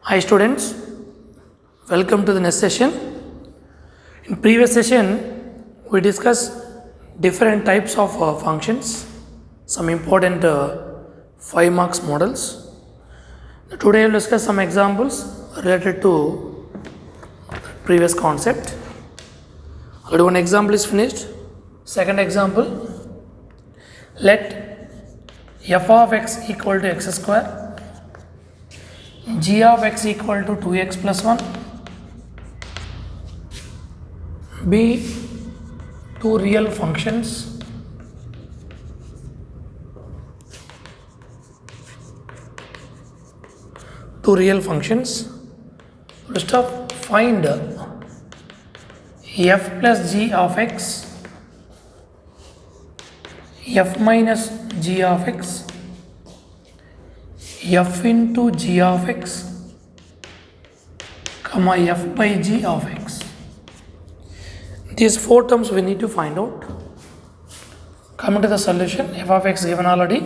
Hi students, welcome to the next session. In previous session, we discussed different types of functions, some important 5 marks models. Today I will discuss some examples related to previous concept. Already one example is finished. Second example, let f of x equal to x square, g of x equal to 2x plus 1 be two real functions first of find f plus g of x, f minus g of x, f into g of x, comma f by g of x. These four terms we need to find out. Coming to the solution, f of x given already.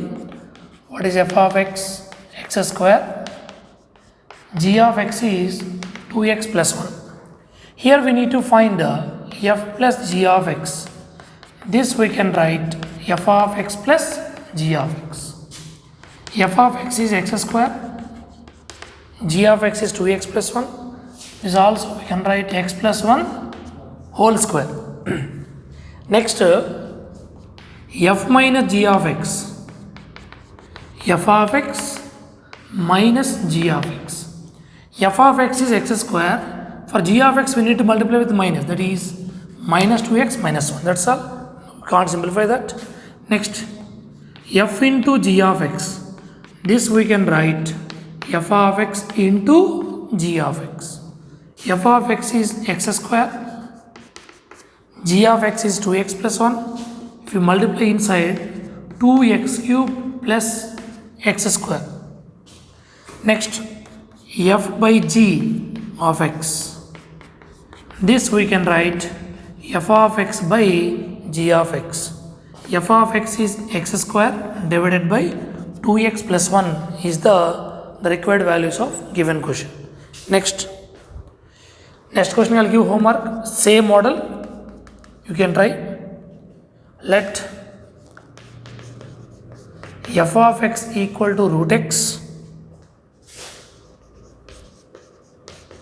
What is f of x? X square. G of x is 2x plus 1. Here we need to find f plus g of x. This we can write f of x plus g of x. F of x is x square. G of x is 2x plus 1. This also we can write x plus 1 whole square. Next, f minus g of x. F of x minus g of x. F of x is x square. For g of x we need to multiply with minus, that is minus 2x minus 1. That's all. Can't simplify that. Next, f into g of x. This we can write f of x into g of x. F of x is x square. G of x is 2x plus 1. If you multiply inside, 2x cube plus x square. Next, f by g of x. This we can write f of x by g of x. F of x is x square divided by 2x plus 1 is the required values of given question. Next question I will give homework. Same model you can try. Let f of x equal to root x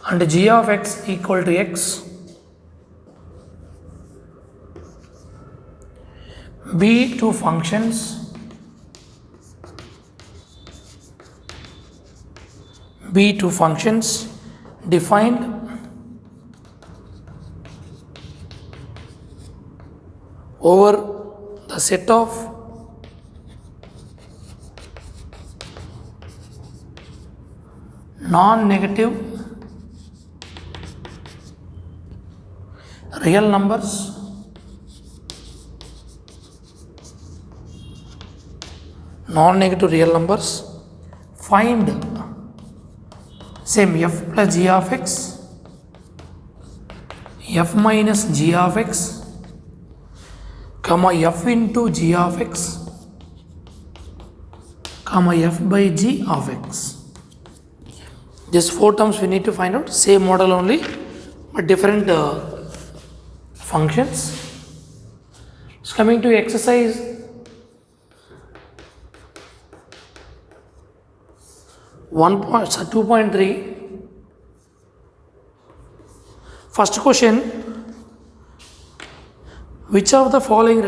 and g of x equal to x be two functions defined over the set of non-negative real numbers find same f plus g of x, f minus g of x, comma f into g of x, comma f by g of x. These four terms we need to find out. Same model only, but different functions. So coming to exercise 2.3. First question, which of the following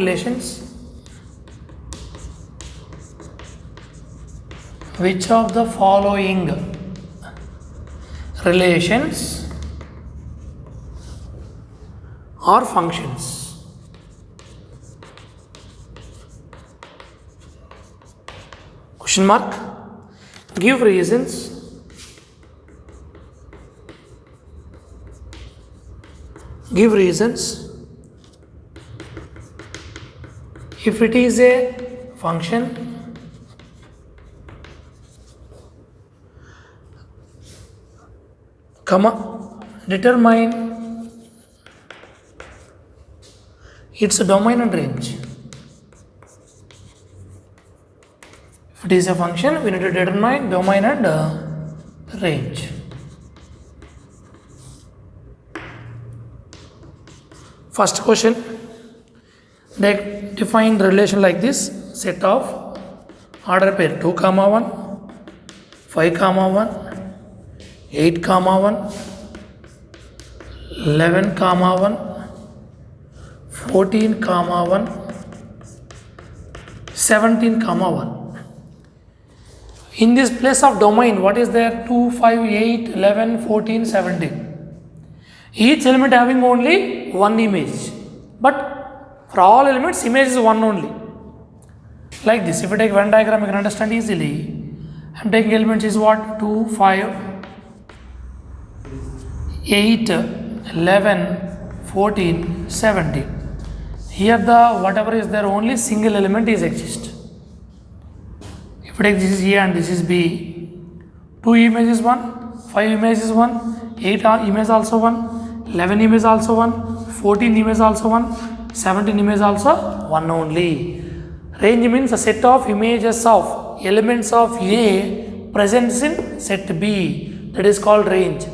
relations are functions? Question mark. Give reasons. If it is a function, comma, determine its domain and range. If it is a function, we need to determine domain and range. First question, they define the relation like this: set of order pair 2 comma 1, 5 comma 1, 8 comma 1, 11 comma 1, 14 comma 1, 17 comma 1. In this place of domain, what is there? 2, 5, 8, 11, 14, 17. Each element having only one image, but for all elements image is one only. Like this, if you take Venn diagram, you can understand easily. I am taking elements is what? 2, 5, 8, 11, 14, 17. Here the whatever is there, only single element is exist. If you take this is A and this is B, 2 image is 1, 5 image is 1, 8 image also 1, 11 image also 1, 14 image also 1, 17 image also 1 only. Range means a set of images of elements of A presents in set B, that is called range.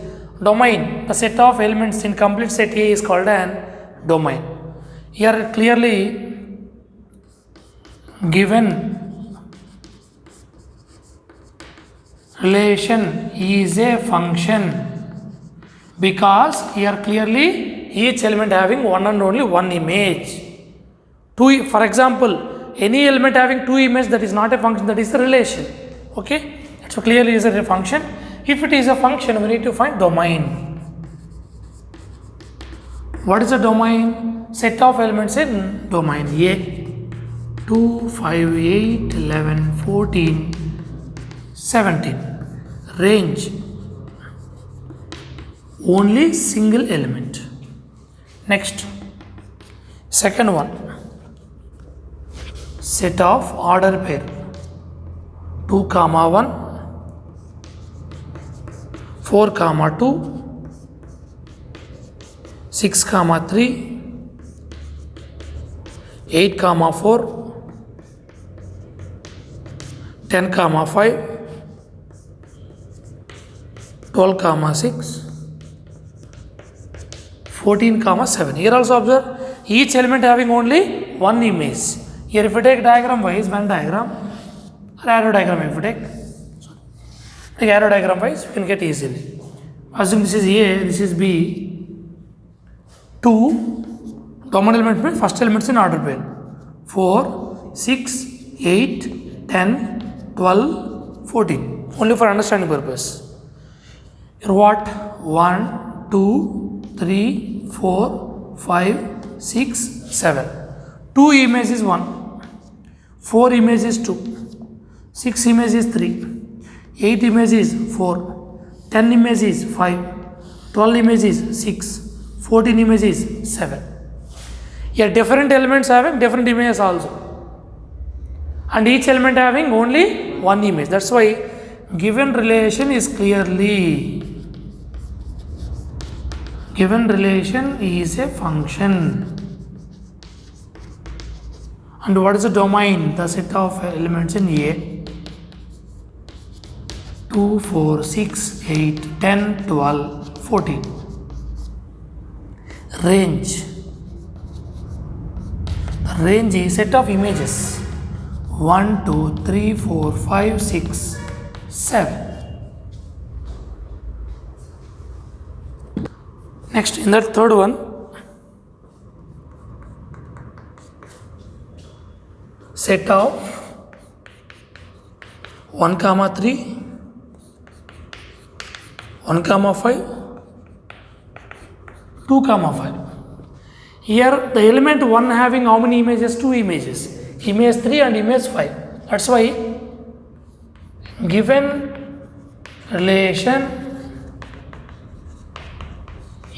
Domain, the set of elements in complete set A is called an domain. Here clearly given relation is a function, because here clearly each element having one and only one image. For example, any element having 2 images, that is not a function, that is a relation. Okay, so clearly is a function. If it is a function, we need to find domain. What is a domain? Set of elements in domain A. 2, 5, 8, 11, 14, 17. Range, only single element. Next, second one, set of order pair 2 comma 1, 4 comma 2, 6 comma 3, 8 comma 4, 10 comma 5, 12 comma 6, 14 comma 7. Here also observe each element having only one image. Here if you take diagram wise, Venn diagram or arrow diagram, if you take arrow diagram wise, you can get easily. Assume this is A, this is B. 2 common element means first elements in order pair. 4, 6, 8, 10, 12, 14. Only for understanding purpose. Here what? 1, 2, 3, 4, 5, 6, 7. 2 image is 1, 4 image is 2, 6 image is 3, 8 image is 4, 10 image is 5, 12 image is 6, 14 image is 7. Here different elements having different images also, and each element having only one image. That's why given relation is clearly, given relation is a function. And what is the domain? The set of elements in A. 2, 4, 6, 8, 10, 12, 14. Range. The range is set of images. 1, 2, 3, 4, 5, 6, 7. Next, in that third one, set of 1 comma 3, 1 comma 5, 2 comma 5. Here the element 1 having how many images? 2 images. Image 3 and image 5. That's why given relation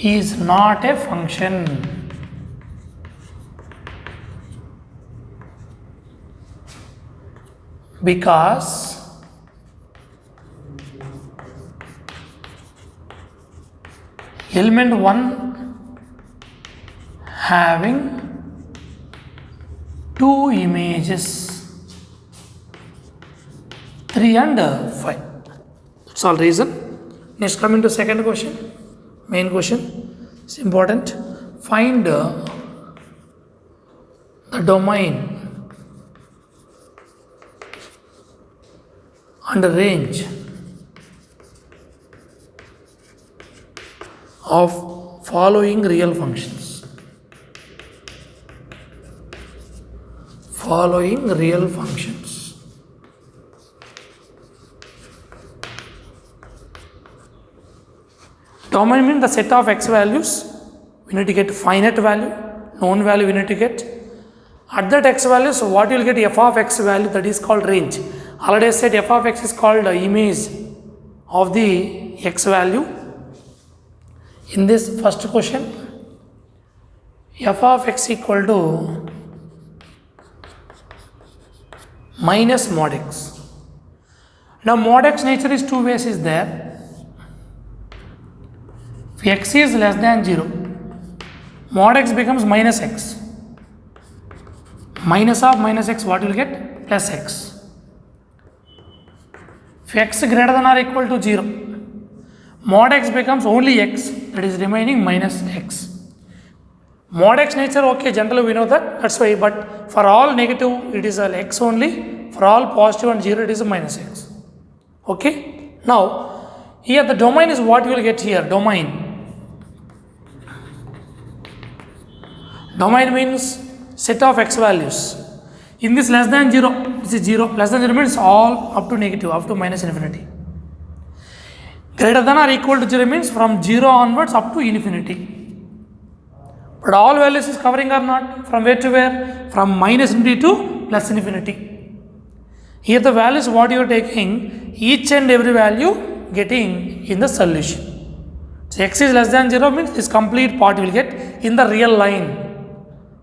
is not a function. Because element 1 having 2 images, 3 and 5. That's all reason. Next, coming to second question, main question. It's important. Find the domain and range of following real functions. Following real functions. Domain means the set of x values. We need to get finite value, known value we need to get. At that x value, so what you will get f of x value, that is called range. Already I said f of x is called the image of the x value. In this first question, f of x equal to minus mod x. Now mod x nature is two ways is there. If x is less than 0, mod x becomes minus x. Minus of minus x, what you will get? Plus x. If x greater than or equal to 0, mod x becomes only x, that is remaining minus x. Mod x nature, okay, generally we know that, that's why, but for all negative it is x only, for all positive and 0 it is a minus x. Okay. Now here the domain is what you will get here. Domain means set of x values. In this less than 0, this is 0, less than 0 means all up to negative, up to minus infinity. Greater than or equal to 0 means from 0 onwards up to infinity. But all values is covering or not? From where to where? From minus infinity to plus infinity. Here the values what you are taking, each and every value getting in the solution. So x is less than 0 means this complete part will get in the real line.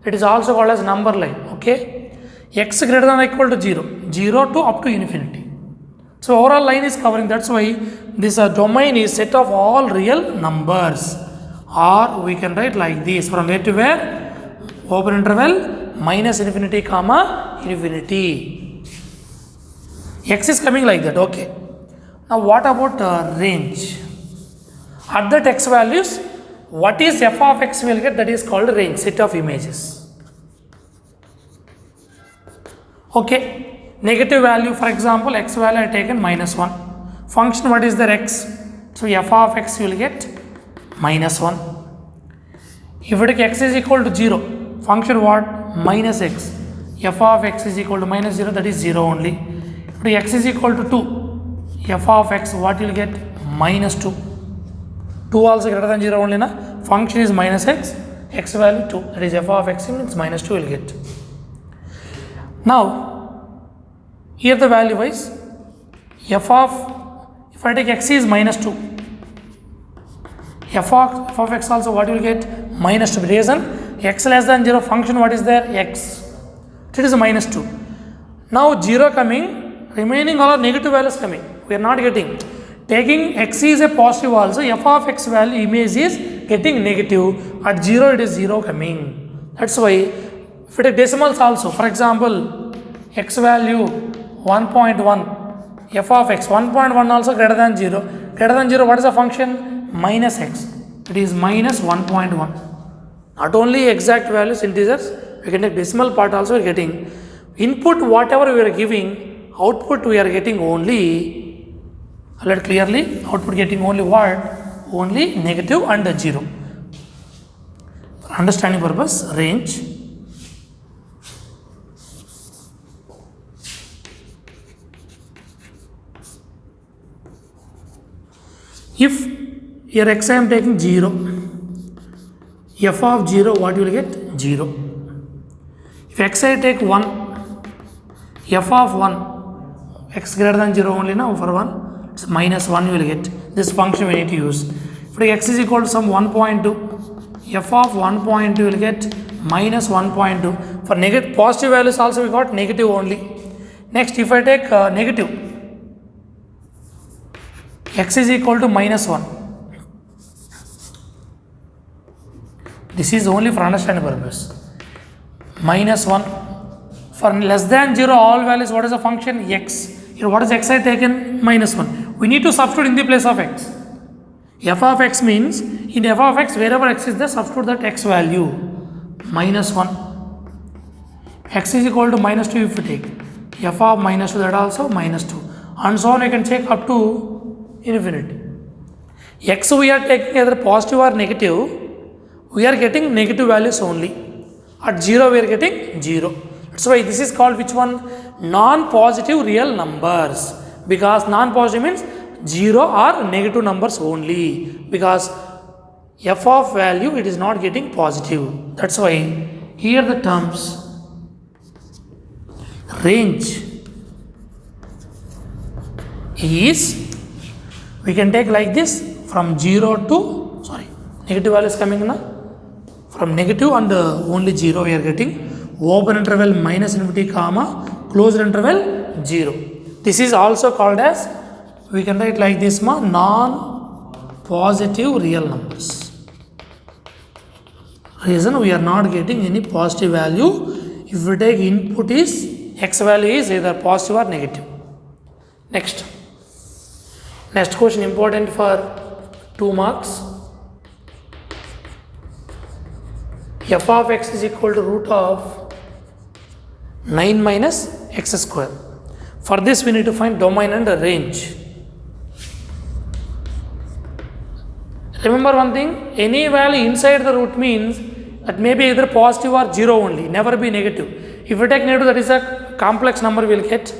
It is also called as number line. Okay. X greater than or equal to 0. 0 to up to infinity. So overall line is covering. That's why this domain is set of all real numbers. Or we can write like this, from where to where? Open interval minus infinity comma infinity. X is coming like that. Okay. Now what about range? At that x values, what is f of x will get? That is called range, set of images. Okay. Negative value, for example, x value I taken minus 1. Function, what is their x? So f of x you will get minus 1. If you take x is equal to 0, function what? Minus x. F of x is equal to minus 0, that is 0 only. If you take x is equal to 2, f of x, what you will get? Minus 2. 2 also greater than 0 only, na? Function is minus x, x value 2, that is f of x means minus 2 will get. Now, here the value wise, if I take x is minus 2, f of x also what you will get? Minus 2. Reason, x less than 0, function what is there? X. It is a minus 2. Now 0 coming, remaining all are negative values coming. We are not getting. Taking x is a positive also, f of x value image is getting negative. At 0 it is 0 coming. That's why if it is decimals also, for example, x value 1.1, f of x 1.1 also greater than 0. Greater than 0, what is the function? Minus x. It is minus 1.1. Not only exact values, integers, we can take decimal part also we are getting. Input whatever we are giving, output we are getting only, let clearly, output getting only what? Only negative and 0. For understanding purpose, range. If here x I am taking 0, f of 0 what you will get? 0. If x I take 1, f of 1, x greater than 0 only now for 1, it's minus 1 you will get. This function we need to use. If x is equal to some 1.2, f of 1.2 will get minus 1.2. For negative, positive values also we got negative only. Next, if I take negative, x is equal to minus 1. This is only for understanding purpose. Minus 1. For less than 0, all values, what is the function? X. Here, what is x I taken? Minus 1. We need to substitute in the place of x. F of x means, in f of x, wherever x is there, substitute that x value. Minus 1. x is equal to minus 2 if you take f of minus 2, that also minus 2, and so on you can check up to infinity. X we are taking either positive or negative, we are getting negative values only. At 0 we are getting 0. That's why this is called which one? Non-positive real numbers, because non-positive means 0 or negative numbers only, because f of value it is not getting positive. That's why here the terms range is, we can take like this, from 0 to, negative value is coming now, from negative and only 0 we are getting, open interval minus infinity comma closed interval 0. This is also called as, we can write like this, non-positive real numbers. Reason we are not getting any positive value. If we take input is, x value is either positive or negative. Next question important for 2 marks. F of x is equal to root of 9 minus x square. For this we need to find domain and range. Remember one thing, any value inside the root means that may be either positive or 0 only, never be negative. If we take negative, that is a complex number, we will get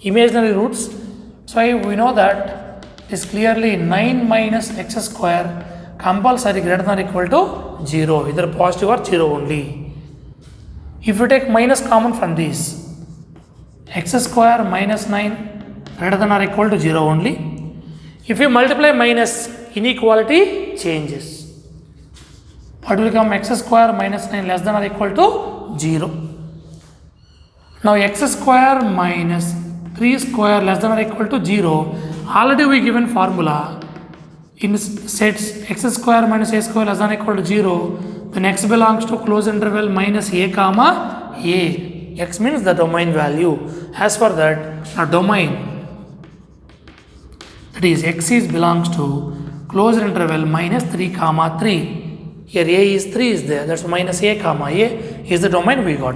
imaginary roots. So we know that is clearly 9 minus x square compulsory greater than or equal to 0, either positive or 0 only. If we take minus common from this, x square minus 9 greater than or equal to 0 only. If you multiply minus, inequality changes. What will become? X square minus 9 less than or equal to 0. Now x square minus 3 square less than or equal to 0. Already we given formula in sets x square minus a square less than or equal to 0. Then x belongs to closed interval minus a comma a. X means the domain value. As for that, the domain, that is x is belongs to closed interval minus 3 comma 3. Here a is 3 is there, that's minus a comma a is the domain we got.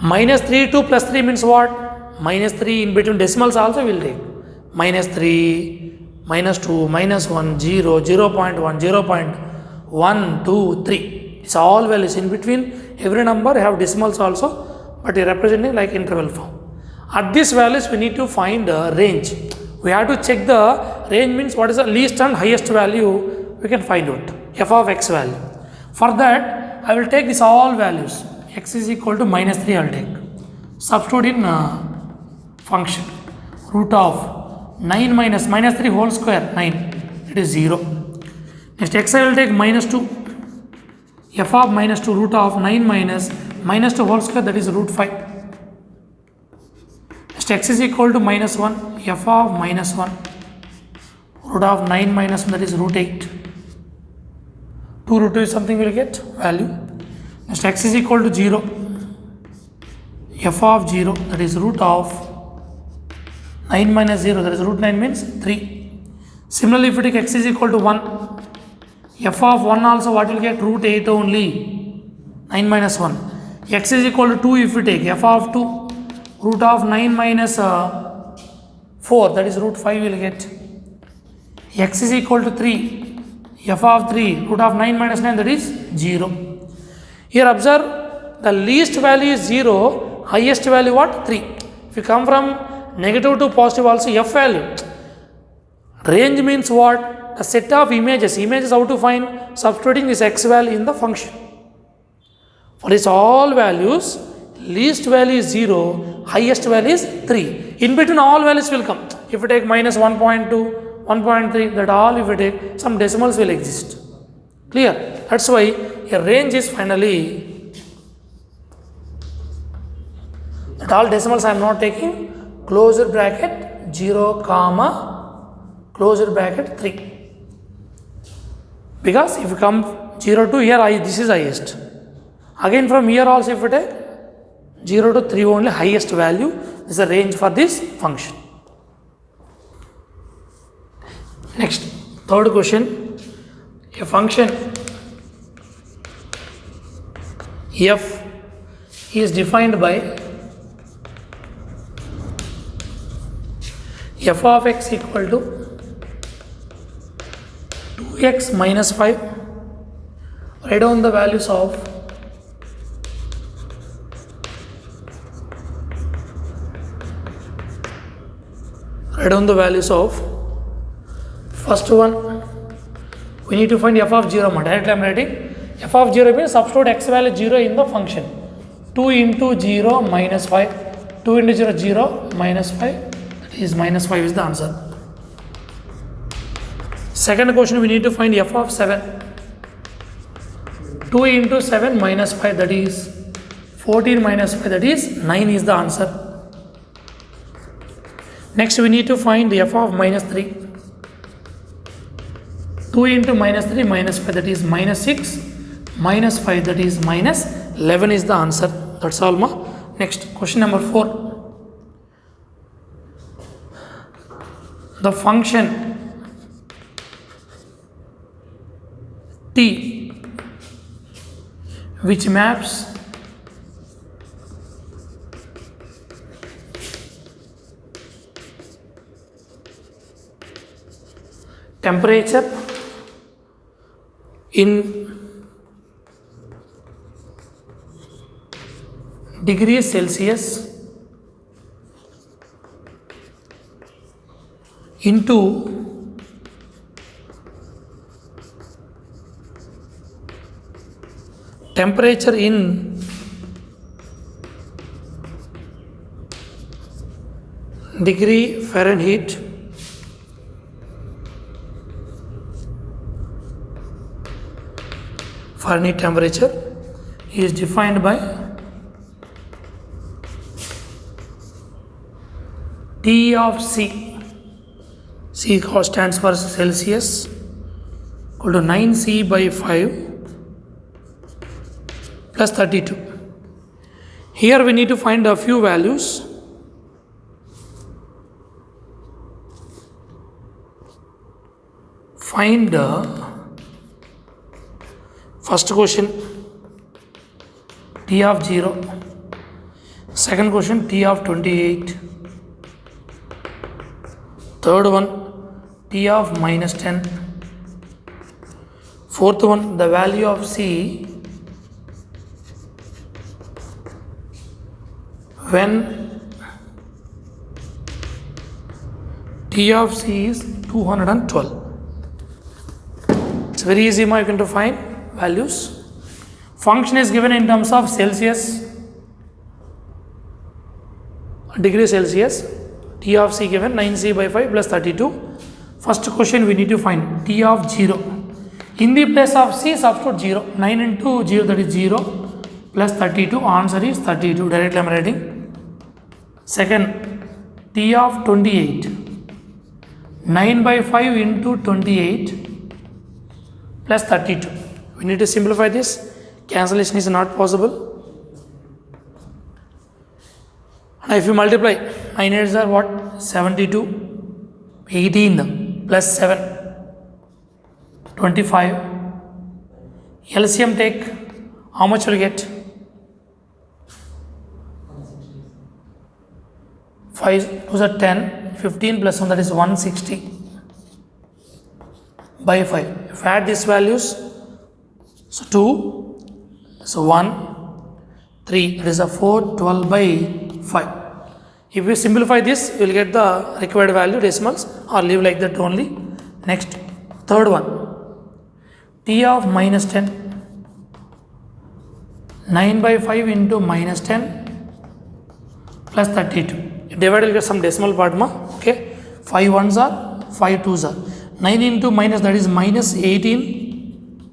Minus 3 2 plus 3 means what? Minus 3 in between decimals also will take. Minus 3, minus 2, minus 1, 0, 0.1, 0.1, 2, 3. It's all values in between. Every number have decimals also, but you're representing like interval form. At these values we need to find a range. We have to check the range means what is the least and highest value we can find out. F of x value. For that I will take this all values. X is equal to minus 3 I will take. Substitute in function. Root of 9 minus 3 whole square 9. It is 0. Next x I will take minus 2. F of minus 2 root of 9 minus 2 whole square, that is root 5. Next x is equal to minus 1. F of minus 1 root of 9 minus 1, that is root 8. 2 root 2 is something we will get value. Next x is equal to 0. F of 0, that is root of 9 minus 0, that is root 9 means 3. Similarly, if we take x is equal to 1, f of 1 also what will get? Root 8 only, 9 minus 1. X is equal to 2 if we take f of 2, root of 9 minus 4, that is root 5 will get. X is equal to 3. F of 3, root of 9 minus 9, that is 0. Here observe, the least value is 0, highest value what? 3. If you come from negative to positive also f value. Range means what? The set of images. Images how to find? Substituting this x value in the function. For this all values, least value is 0, highest value is 3. In between all values will come. If you take minus 1.2, 1.3, that all if we take, some decimals will exist. Clear? That's why a range is finally, that all decimals I am not taking, closure bracket 0 comma closure bracket 3. Because if you come 0 to here, this is highest. Again from here also if we take 0 to 3 only highest value is the range for this function. Next, third question, a function f is defined by f of x equal to 2x minus 5. Write down the values of first one. We need to find f of 0. Directly I am writing f of 0 means substitute x value 0 in the function. 2 into 0 minus 5. 2 into 0 0 minus 5. That is minus 5 is the answer. Second question, we need to find f of 7. 2 into 7 minus 5, that is 14 minus 5, that is 9 is the answer. Next we need to find the f of minus 3. 2 into minus 3 minus 5, that is minus 6 minus 5, that is minus 11 is the answer. That's all ma. Next question number 4. The function t which maps temperature in degrees Celsius into temperature in degree Fahrenheit temperature is defined by T of C. C stands for Celsius equal to 9C by 5 plus 32. Here we need to find a few values. Find first question T of 0. Second question T of 28. Third one T of minus 10. Fourth one the value of C when T of C is 212. It's very easy, you can to find values. Function is given in terms of Celsius, degree Celsius. T of C given 9C by 5 plus 32. First question we need to find T of 0. In the place of C substitute 0. 9 into 0, that is 0 plus 32. Answer is 32. Directly I am writing. Second T of 28. 9 by 5 into 28 plus 32. We need to simplify this. Cancellation is not possible. Now if you multiply 9 8s are what? 72. 18 plus 7 25. LCM take, how much will you get? 5 2s are 10. 15 plus 1, that is 160 by 5. If you add these values, so 2, so 1, 3, that is a 4, 12 by 5. If you simplify this, you will get the required value decimals or leave like that only. Next, third one, T of minus 10. 9 by 5 into minus 10 plus 32. Divide will get some decimal part ma. Okay, 5 1s are 5 2s are 9 into minus, that is minus 18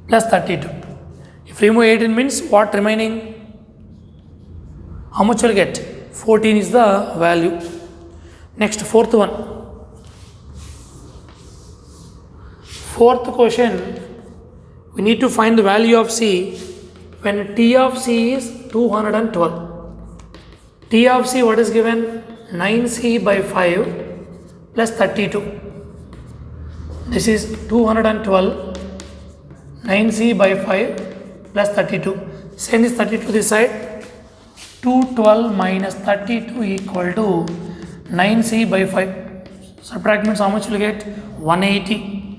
plus 32. If remove 18 means what remaining? How much will get? 14 is the value. Next, fourth one. Fourth question, we need to find the value of C when T of C is 212. T of C what is given? 9C by 5 plus 32. This is 212. 9C by 5 plus 32. Send this 32 to this side. 212 minus 32 equal to 9c by 5. Subtract means how much you will get? 180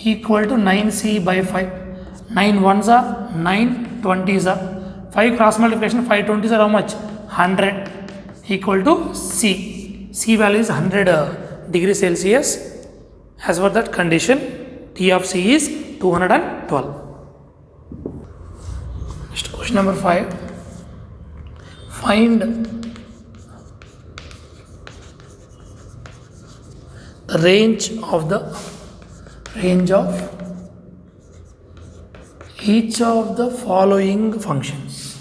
equal to 9c by 5. 9 ones are 9 20s are 5 cross multiplication 5 20s are how much? 100 equal to C. C value is 100 degrees Celsius. As for that condition, T of C is 212. Next question number 5. Find the range of each of the following functions.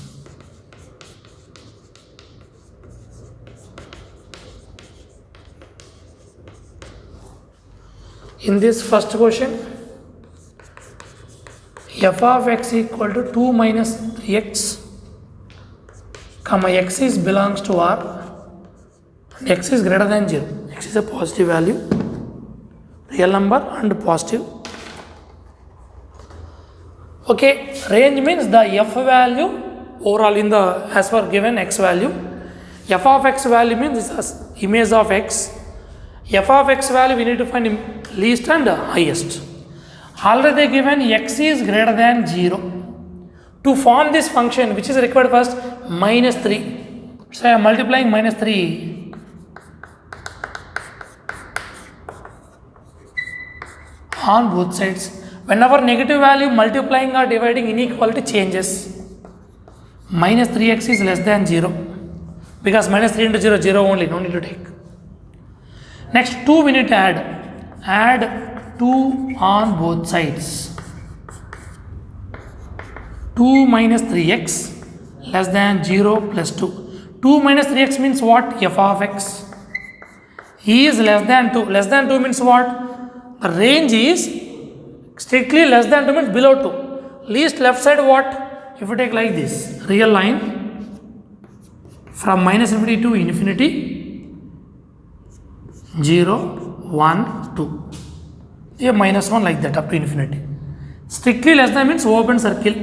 In this first question, f of x equal to 2 minus 3x, comma x is belongs to R and x is greater than 0. X is a positive value, real number and positive. Okay, range means the f value overall in the as per given x value. F of x value means this is image of x. F of x value we need to find least and highest. Already given x is greater than 0. To form this function, which is required first, minus 3. So I am multiplying minus 3 on both sides. Whenever negative value multiplying or dividing inequality changes, minus 3x is less than 0 because minus 3 into 0, 0 only, no need to take. Next 2 we need to add 2 on both sides. 2 minus 3x less than 0 plus 2. 2 minus 3x means what? F of x is less than 2. Less than 2 means what? The range is strictly less than 2 means below 2. Least left side what? If you take like this, real line from minus infinity to infinity, 0, 1, 2. Yeah, minus 1 like that up to infinity. Strictly less than means open circle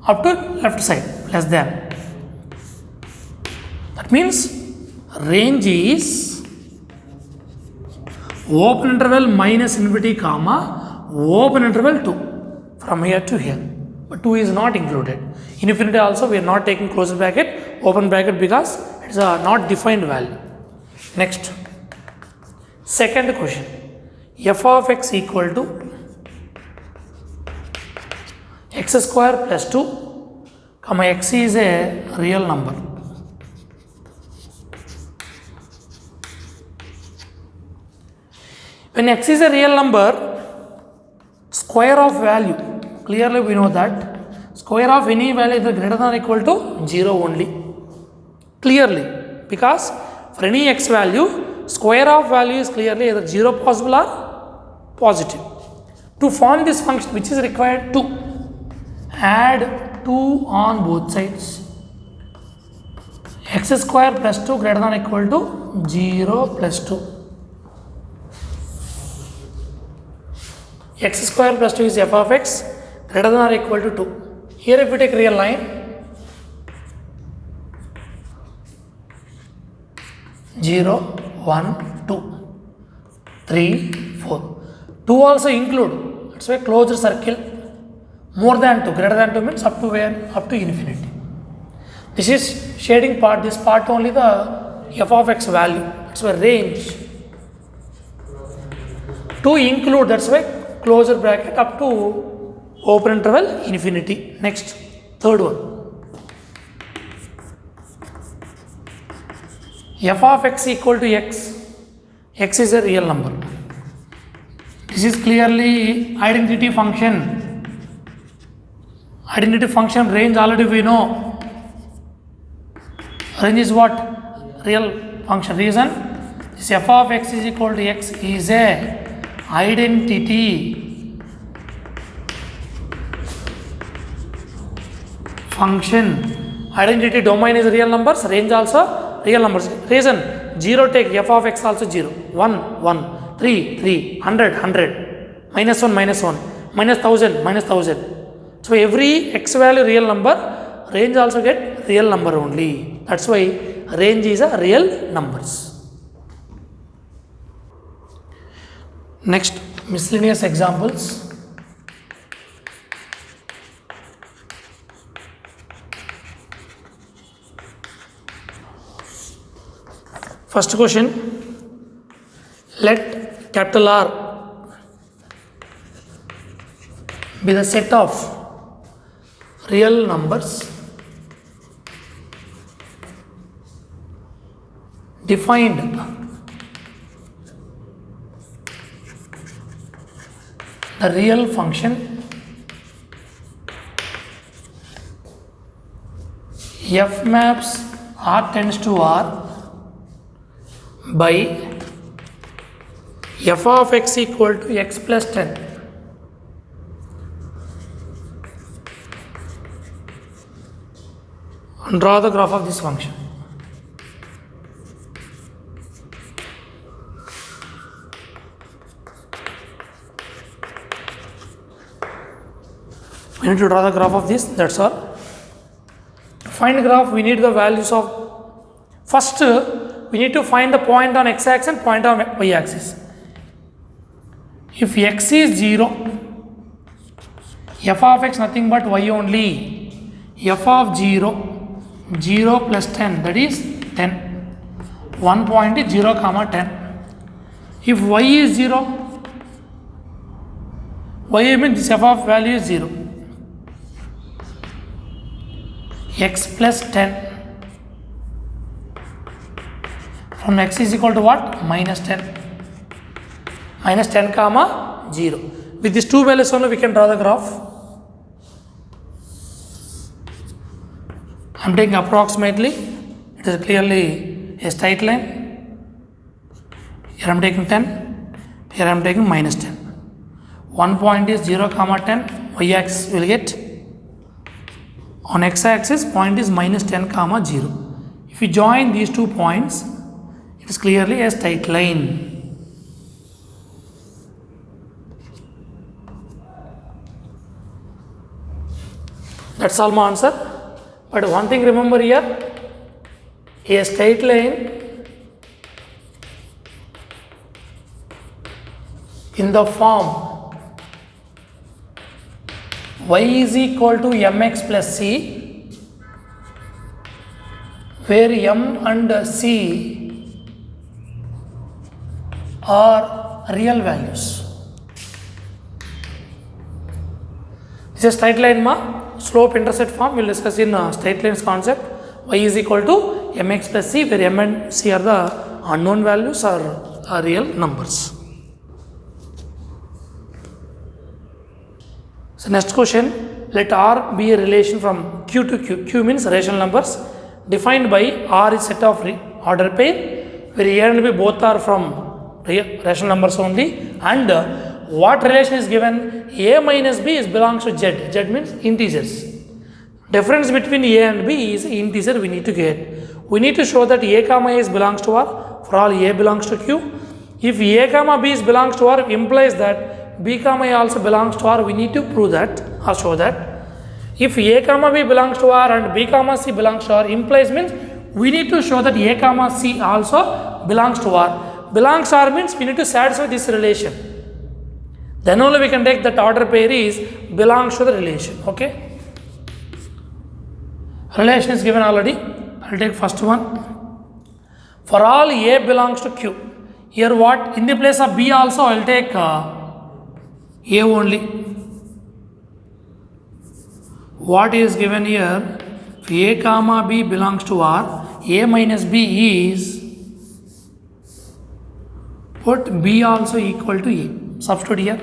up to left side, less than. That means range is open interval minus infinity comma open interval 2 from here to here. But 2 is not included. Infinity also we are not taking closed bracket, open bracket because it is a not defined value. Next, second question. F of x equal to x square plus 2 comma x is a real number. When x is a real number, square of value, clearly we know that square of any value is greater than or equal to 0 only. Clearly, because for any x value, square of value is clearly either 0 possible or positive. To form this function, which is required to add 2 on both sides. X square plus 2 greater than or equal to 0 plus 2. X square plus 2 is f of x greater than or equal to 2. Here if we take real line, 0, 1, 2, 3, 4. 2 also include, that's why closed circle, more than 2, greater than 2 means up to where? Up to infinity. This is shading part, this part only the f of x value, that's why range. 2 include, that's why closed bracket up to open interval infinity. Next, third one. F of x equal to x. X is a real number. This is clearly identity function. Identity function range already we know. Range is what? Real function. Reason? This f of x is equal to x is a identity function. Identity domain is real numbers, range also real numbers. Reason 0 take f of x also 0, 1, 1, 3, 3, 100, 100, minus 1, minus 1, minus 1000, minus 1000. So every x value real number, range also get real number only. That's why range is a real numbers. Next, miscellaneous examples. First question, let capital R be the set of real numbers defined the real function f maps R tends to R by f of x equal to x plus 10. And draw the graph of this function. We need to draw the graph of this, that's all. To find graph, we need the values of, first we need to find the point on x-axis and point on y-axis. If x is 0, f of x nothing but y only. F of 0, 0 plus 10, that is 10. One point is 0 comma 10. If y is 0, y means this f of value is 0. X plus 10. From x is equal to what? Minus 10. Minus 10 comma 0. With these two values only we can draw the graph. I am taking approximately. It is clearly a straight line. Here I am taking 10. Here I am taking minus 10. One point is 0 comma 10. Y-axis will get. On x-axis point is minus 10 comma 0. If we join these 2 points, it is clearly a straight line. That's all my answer. But one thing remember here, a straight line in the form y is equal to mx plus c, where m and c are real values. This is straight line ma, slope intercept form we will discuss in straight lines concept. Y is equal to mx plus c, where m and c are the unknown values or real numbers. So next question, let R be a relation from Q to Q. Q means rational numbers defined by R is set of order pair, where A and B both are from rational numbers only, and what relation is given? A minus B is belongs to Z. Z means integers. Difference between A and B is integer we need to get. We need to show that A comma A is belongs to R for all A belongs to Q. If A comma B is belongs to R implies that B comma A also belongs to R, we need to prove that or show that. If A comma B belongs to R and B comma C belongs to R implies means we need to show that A comma C also belongs to R. Belongs to R means we need to satisfy this relation. Then only we can take that order pair is belongs to the relation. Okay. Relation is given already. I will take first one. For all A belongs to Q. Here what? In the place of B also I will take A only. What is given here? If A comma B belongs to R, A minus B is, put B also equal to A. Substitute here.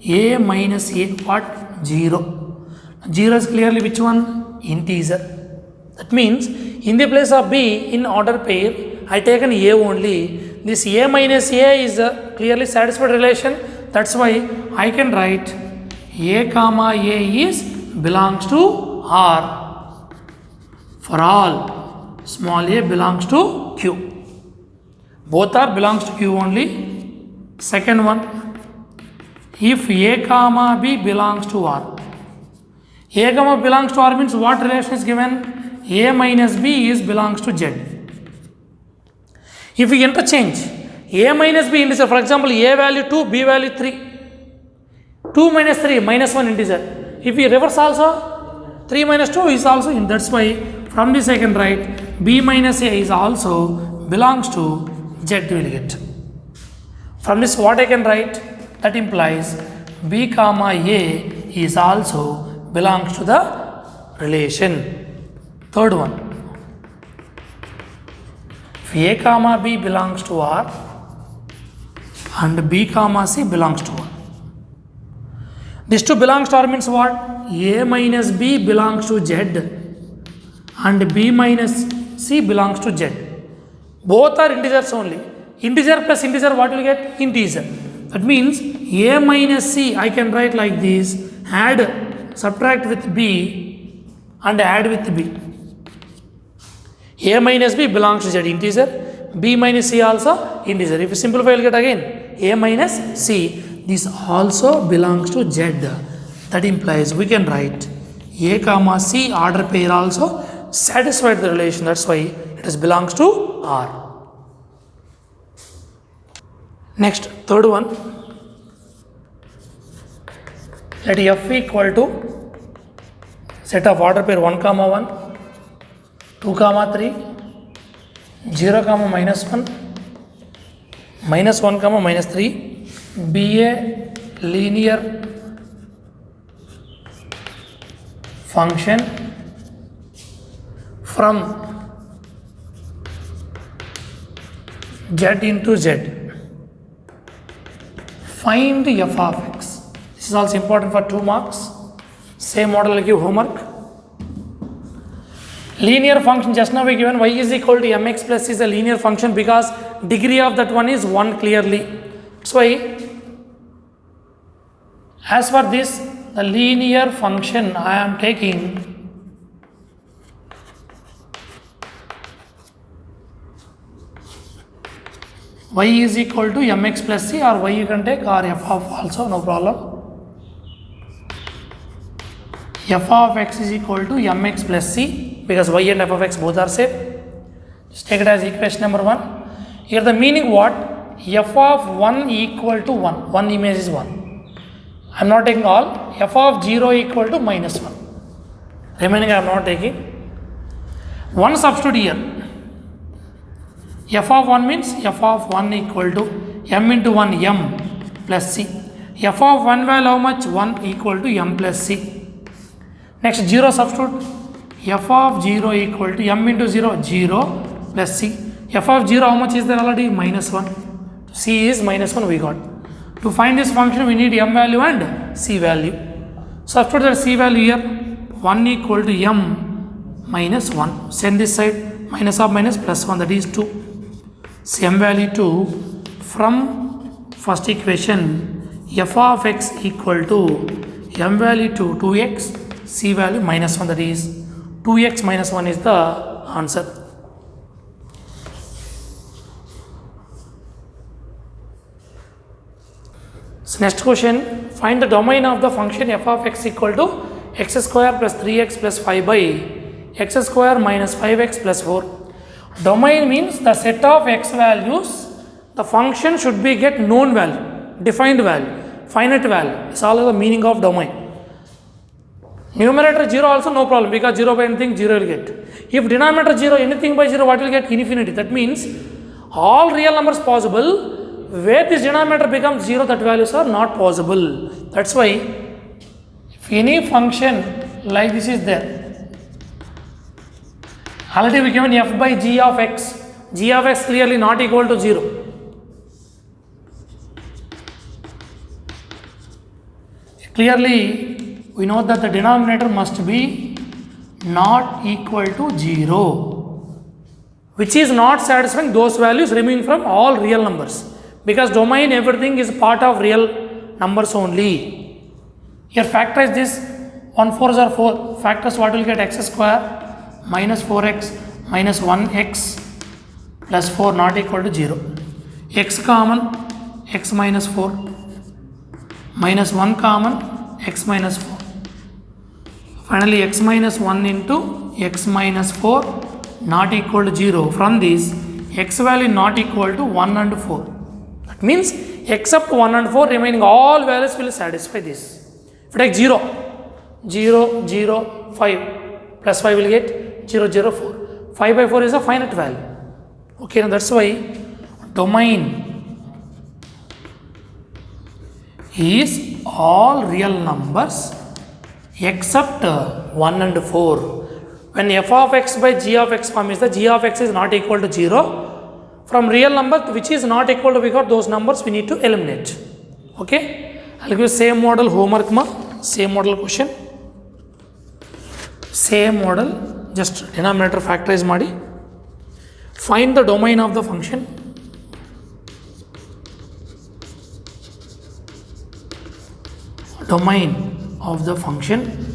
A minus A, what? 0. 0 is clearly which one? Integer. That means in the place of B in order pair, I taken A only. This A minus A is a clearly satisfied relation. That's why I can write A comma A is belongs to R for all small a belongs to Q. Both are belongs to Q only. Second one, if A comma B belongs to R, A comma belongs to R means what relation is given? A minus B is belongs to Z. If we interchange A minus B integer, for example, A value 2, B value 3. 2 minus 3, minus 1 integer. If we reverse also, 3 minus 2 is also in. That's why from this I can write B minus A is also belongs to Z will get. From this what I can write? That implies B comma A is also belongs to the relation. Third one. If A comma B belongs to R and B comma C belongs to R. This two belongs to R means what? A minus B belongs to Z and B minus C belongs to Z. Both are integers only. Integer plus integer, what will get? Integer. That means A minus C I can write like this, add, subtract with B and add with B. A minus B belongs to Z, integer. B minus C also integer. If you simplify, you will get again A minus C. This also belongs to Z. That implies we can write A comma C order pair also satisfied the relation. That's why it is belongs to R. Next, third one. Let F equal to set of order pair 1 comma 1, 2 comma 3, 0 comma minus 1, minus 1 comma minus 3, be a linear function from Z into Z. Find f of x. This is also important for 2 marks. Same model I give homework. Linear function, just now we given y is equal to mx plus is a linear function because degree of that one is 1 clearly. That's why as for this, the linear function I am taking y is equal to mx plus c, or y you can take, or f of also, no problem. F of x is equal to mx plus c because y and f of x both are same. Just take it as equation number 1. Here the meaning what? F of 1 equal to 1. 1 image is 1. I am not taking all. F of 0 equal to minus 1. Remaining I am not taking. 1 substitute here. F of 1 means f of 1 equal to m into 1 m plus c. F of 1 value how much? 1 equal to m plus c. Next 0 substitute. F of 0 equal to m into 0, 0 plus c. F of 0 how much is there already? Minus 1. C is minus 1 we got. To find this function we need m value and c value. Substitute that c value here. 1 equal to m minus 1. Send this side. Minus of minus plus 1, that is 2. M value 2 from first equation f of x equal to m value 2 2x, c value minus 1, that is 2x minus 1 is the answer. So next question, find the domain of the function f of x equal to x square plus 3x plus 5 by x square minus 5x plus 4. Domain means the set of x values, the function should be get known value, defined value, finite value. It's all the meaning of domain. Numerator 0 also no problem because 0 by anything 0 will get. If denominator 0, anything by 0, what will get? Infinity. That means all real numbers possible, where this denominator becomes 0, that values are not possible. That's why if any function like this is there, already we given f by g of x. G of x clearly not equal to 0. Clearly we know that the denominator must be not equal to 0, which is not satisfying those values removing from all real numbers, because domain everything is part of real numbers only. Here factorize this. 1 4s are 4. Factors what will get? X square minus 4x minus 1x plus 4 not equal to 0. X common, x minus 4 minus 1 common, x minus 4. Finally, x minus 1 into x minus 4 not equal to 0. From this, x value not equal to 1 and 4. That means except 1 and 4, remaining all values will satisfy this. If you take 0, 0, 0, 5, plus 5 will get 0, 0, 4. 5 by 4 is a finite value. Okay, now that's why domain is all real numbers except 1 and 4. When f of x by g of x form is the g of x is not equal to 0. From real number which is not equal to, we got those numbers we need to eliminate. Okay, I'll give you same model homework same model question, same model, just denominator factorize ಮಾಡಿ. Find the domain of the function. Domain of the function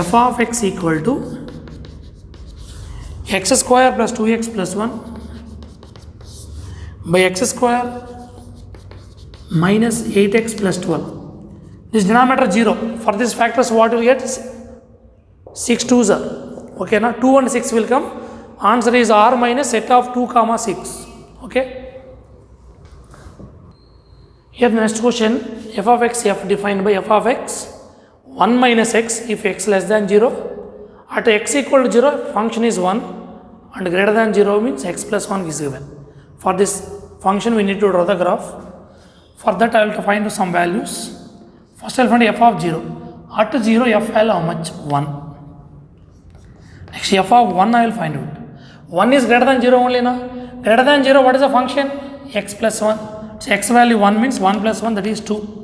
f of x equal to x square plus 2x plus 1 by x square minus 8x plus 12. This denominator 0. For this factors what will get? 6 2s are. Okay, now 2 and 6 will come. Answer is r minus set of 2 comma 6. Okay. Here the next question, f of x f defined by f of x 1 minus x if x less than 0. At x equal to 0, function is 1 and greater than 0 means x plus 1 is given. For this function we need to draw the graph. For that I will find some values. First I will find f of 0. At 0 f value how much? 1. Next f of 1 I will find out. 1 is greater than 0 only now. Greater than 0, what is the function? X plus 1. So x value 1 means 1 plus 1, that is 2.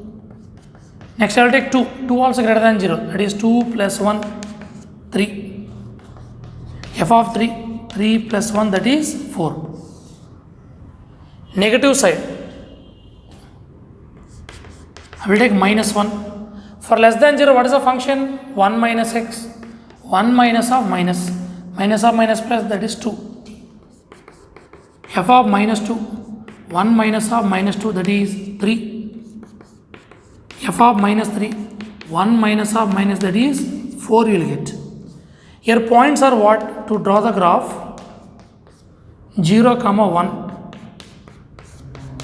Next I will take 2. 2 also greater than 0, that is 2 plus 1, 3. F of 3, 3 plus 1, that is 4. Negative side, I will take minus 1. For less than 0, what is the function? 1 minus x. 1 minus of minus. Minus of minus plus, that is 2. F of minus 2. 1 minus of minus 2, that is 3. F of minus 3. 1 minus of minus, that is 4 you will get. Here points are what? To draw the graph. 0 comma 1.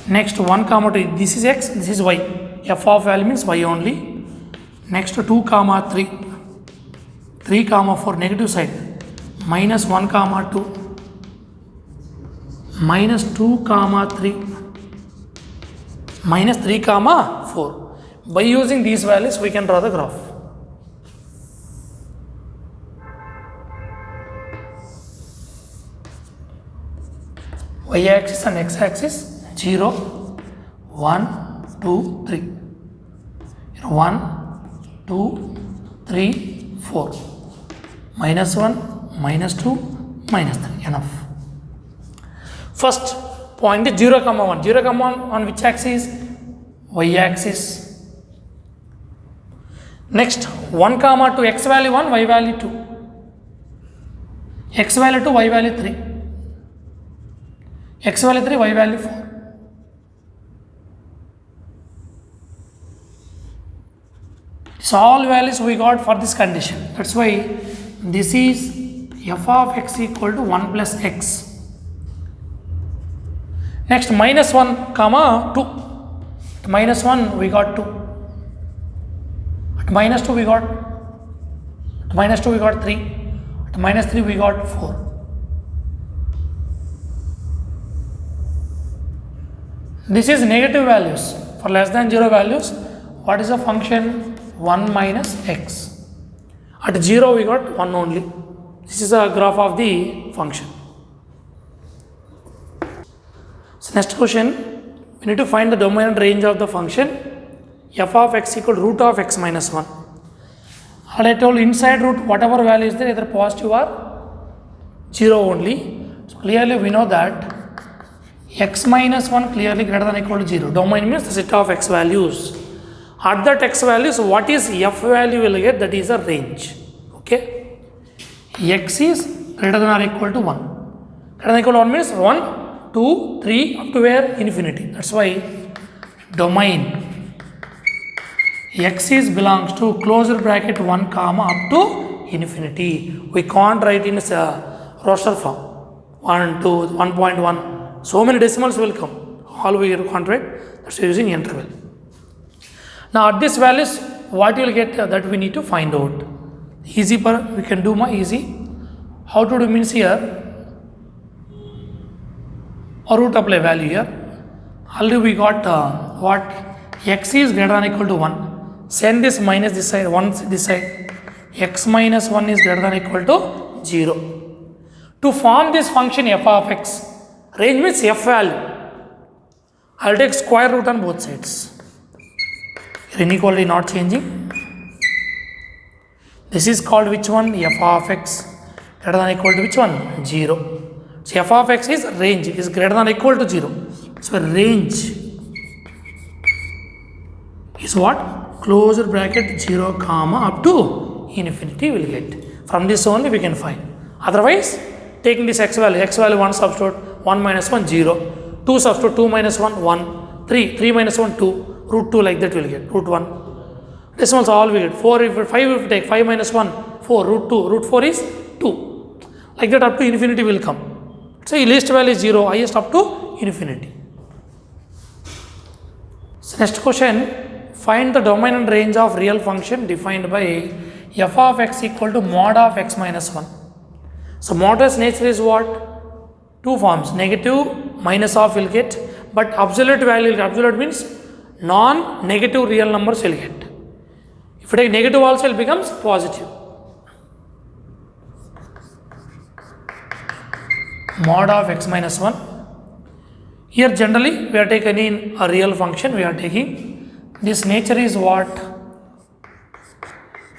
Next 1 comma 2. This is x, this is y. F of value means y only. Next 2 comma 3. 3 comma 4 negative side. Minus 1 comma 2. Minus 2 comma 3. Minus 3 comma 4. By using these values we can draw the graph. Y axis and x axis 0, 1, 2, 3. 1, 2, 3, 4. Minus 1, minus 2, minus 3. Enough. First point is 0 comma 1. 0 comma 1 on which axis? Y axis. Next 1 comma 2, x value 1, y value 2. X value 2, y value 3. X value 3, y value 4. So all values we got for this condition. That's why this is f of x equal to 1 plus x. Next minus 1 comma 2. Minus 1 we got 2. At minus 2 we got 3. At minus 3 we got 4. This is negative values. For less than 0 values, what is the function? 1 minus x. At 0 we got 1 only. This is a graph of the function. So next question, we need to find the domain and range of the function f of x equal to root of x minus 1. And I told inside root whatever value is there, either positive or 0 only. So clearly we know that x minus 1 clearly greater than or equal to 0. Domain means the set of x values. At that x values, what is f value will get? That is a range. Okay. X is greater than or equal to 1. Greater than or equal to 1 means 1, 2, 3 up to where? Infinity. That's why domain x is belongs to closed bracket 1 comma up to infinity. We can't write in roster form 1 to 1.1. So many decimals will come. All we can't write. That's using interval. Now at this values, what you will get that we need to find out. Easy we can do more easy. How to do means here. Or root apply value here. Already we got what x is greater than or equal to 1. Send this minus this side, 1 this side. X minus 1 is greater than or equal to 0. To form this function f of x, range means f value. I will take square root on both sides. Inequality not changing. This is called which one? F of x greater than or equal to which one? 0. So f of x is range, is greater than or equal to 0. So range is what? Closed bracket 0 comma up to infinity will get. From this only we can find. Otherwise, taking this x value 1 substitute, 1 minus 1 0, 2 substitute, 2 minus 1 1, 3 minus 1 2, root 2 like that will get, root 1. Decimals all we get. 4 if 5 if we take 5 minus 1, 4, root 2, root 4 is 2. Like that up to infinity will come. So least value is 0, highest up to infinity. So next question, find the domain and range of real function defined by f of x equal to mod of x minus 1. So modulus nature is what? Two forms, negative minus of will get, but absolute value, absolute means non-negative real numbers will get. If you take negative also it becomes positive. Mod of x minus 1. Here generally we are taking in a real function, we are taking this nature is what?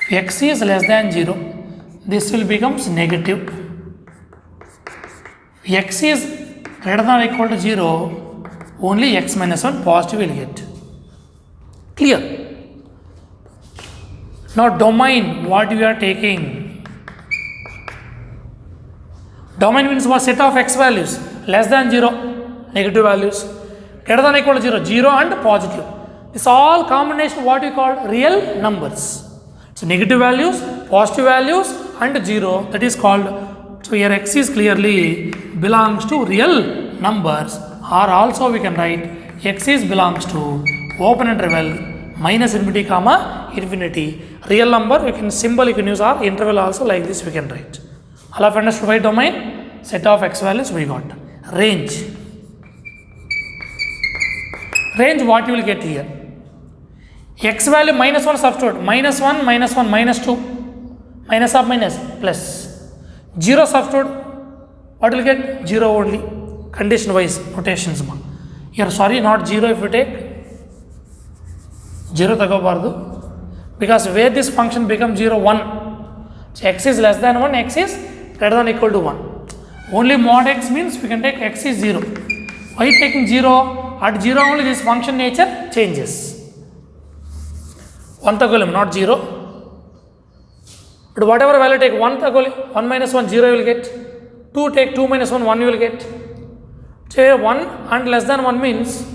If x is less than 0, this will becomes negative. If x is greater than or equal to 0, only x minus 1 positive will get. Clear? Now domain, what we are taking? Domain means what? Set of x values less than 0. Negative values, greater than or equal to 0, 0 and positive. This all combination what we call real numbers. So negative values, positive values and 0, that is called, so here x is clearly belongs to real numbers, or also we can write x is belongs to open interval minus infinity comma infinity. Real number we can symbol you can use, or interval also like this we can write. All of understood by domain, set of x values we got. Range. Range what you will get here? X value minus 1 substitute, minus 1, minus 1, minus 2, minus of minus, plus 0 substitute, what will get? 0 only, condition wise notations. Here sorry, not 0 if you take 0 tagabardu, because where this function becomes 0, 1. So x is less than 1, x is greater than or equal to 1. Only mod x means we can take x is 0. Why taking 0? At 0 only this function nature changes. 1 tagolem, not 0. But whatever value take 1 tagoli, 1 minus 1 0 you will get. 2 take 2 minus 1 1 you will get. So 1 and less than 1 means,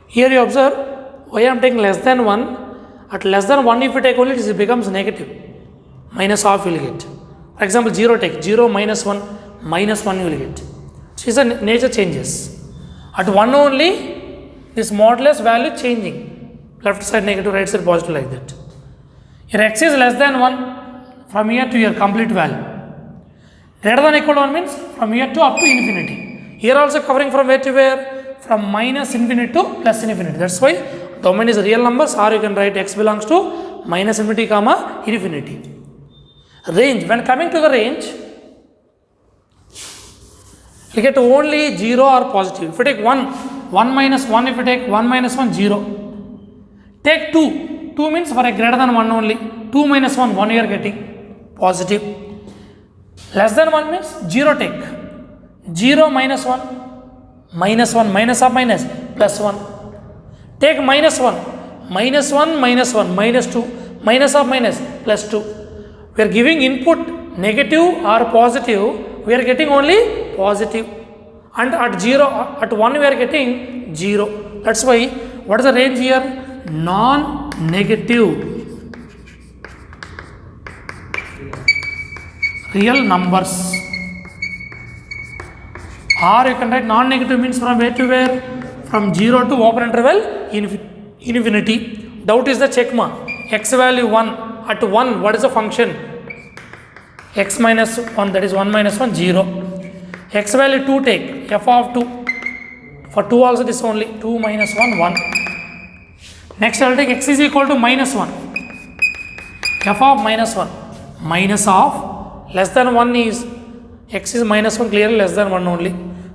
here you observe why I am taking less than 1. At less than 1 if you take only it becomes negative. Minus half you will get. For example 0 take 0 minus 1 minus 1 you will get. So the nature changes. At 1 only this modulus value changing. Left side negative, right side positive like that. Here x is less than 1 from here to your complete value. Greater than or equal to 1 means from here to up to infinity. Here also covering from where to where? From minus infinity to plus infinity. That's why domain is real numbers, or you can write x belongs to minus infinity comma infinity. Range, when coming to the range, you get only 0 or positive. If you take 1 minus 1, if you take 1 minus 1, 0. Take 2, 2 means for a greater than 1 only. 2 minus 1, 1 you are getting positive. Less than 1 means 0 take. 0 minus 1, minus 1, minus of minus, plus 1. Take minus 1, minus 1, minus 1, minus 2, minus of minus, plus 2. We are giving input negative or positive, we are getting only positive. And at 0, at 1 we are getting 0. That's why what is the range here? Non-negative real numbers, or you can write non-negative means from where to where? From 0 to open interval infinity. Doubt is the check mark. X value 1, at 1 what is the function? X minus 1, that is 1 minus 1, 0. X value 2 take, f of 2, for 2 also this only, 2 minus 1, 1. Next I will take x is equal to minus 1, f of minus 1, minus of less than 1 is, x is minus 1, clearly less than 1 only,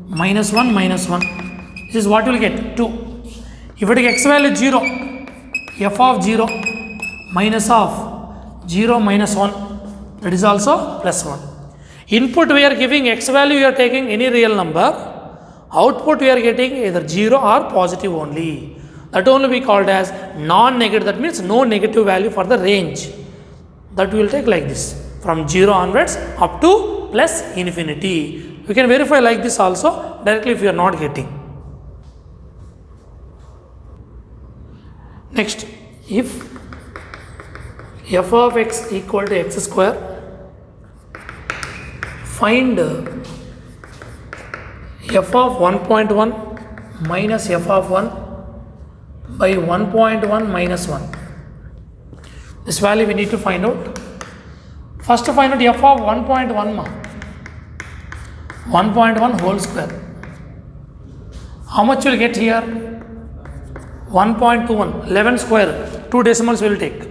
minus 1, minus 1, this is what you will get, 2. If you take x value 0, f of 0, minus of 0 minus 1, that is also plus 1. Input we are giving x value, we are taking any real number, output we are getting either 0 or positive only. That only we called as non-negative, that means no negative value for the range. That we will take like this, from 0 onwards up to plus infinity. We can verify like this also directly if you are not getting. Next, if f of x equal to x square, find f of 1.1 minus f of 1 by 1.1 minus 1. This value we need to find out. First to find out f of 1.1 ma, 1.1 whole square. How much you will get here? 1.21, 11 square, 2 decimals we will take.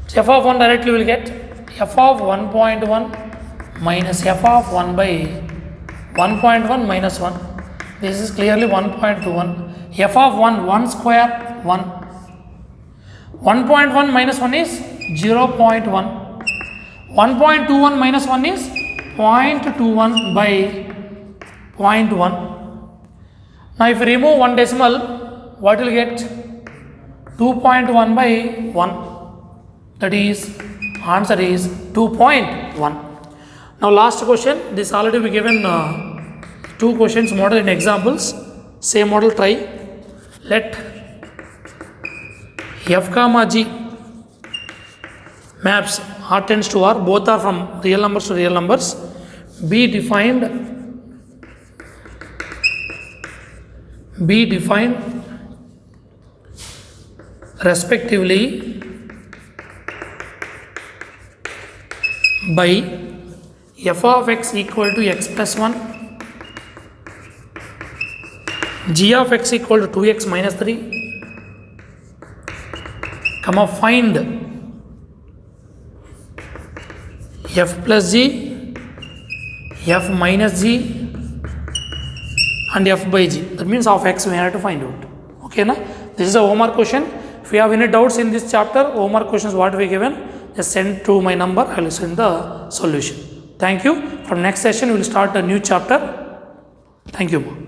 So f of 1 directly we will get f of 1.1 minus f of 1 by 1.1 minus 1. This is clearly 1.21. F of 1, 1 square, 1. 1.1 minus 1 is 0.1. 1.21 minus 1 is 0.21 by 0.1. Now if you remove 1 decimal, what will get? 2.1 by 1. That is, answer is 2.1. Now last question, this already we given 2 questions model and examples. Same model try. Let f comma g maps r tends to r, both are from real numbers to real numbers, be defined respectively by f of x equal to x plus 1, g of x equal to 2x minus 3, comma find f plus g, f minus g and f by g. That means of x we have to find out. Okay, na? This is a homework question. If you have any doubts in this chapter, homework questions what we given, just send to my number, I will send the solution. Thank you. From next session we will start a new chapter. Thank you.